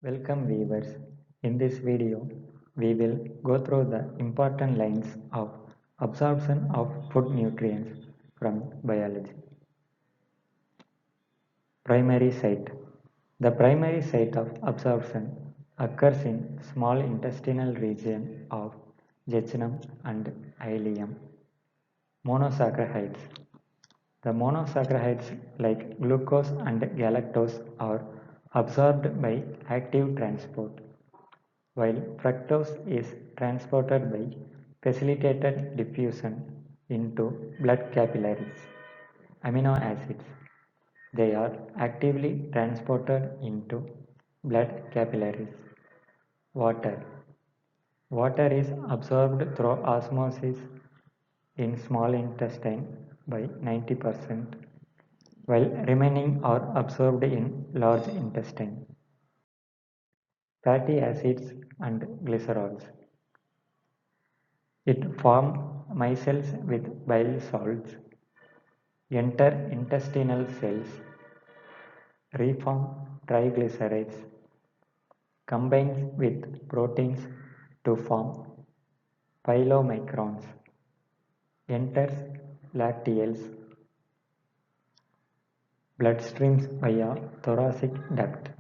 Welcome viewers. In this video, we will go through the important lines of absorption of food nutrients from biology. Primary site. The primary site of absorption occurs in small intestinal region of jejunum and ileum. Monosaccharides. The monosaccharides like glucose and galactose are absorbed by active transport, while fructose is transported by facilitated diffusion into blood capillaries. Amino acids. They are actively transported into blood capillaries. Water. Water is absorbed through osmosis in small intestine by 90%, while remaining are absorbed in large intestine. Fatty acids and glycerols. It forms micelles with bile salts, enter intestinal cells, reform triglycerides, combines with proteins to form chylomicrons, enters lacteals, bloodstreams via thoracic duct.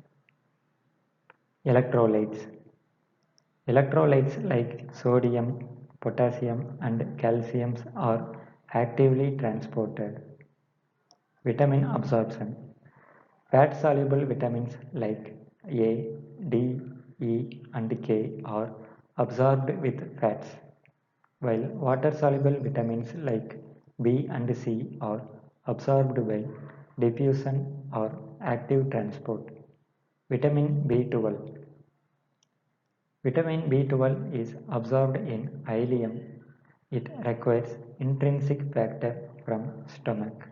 Electrolytes. Electrolytes like sodium, potassium and calcium are actively transported. Vitamin absorption. Fat-soluble vitamins like A, D, E and K are absorbed with fats, while water-soluble vitamins like B and C are absorbed by diffusion or active transport. Vitamin B12. Vitamin B12 is absorbed in ileum. It requires intrinsic factor from stomach.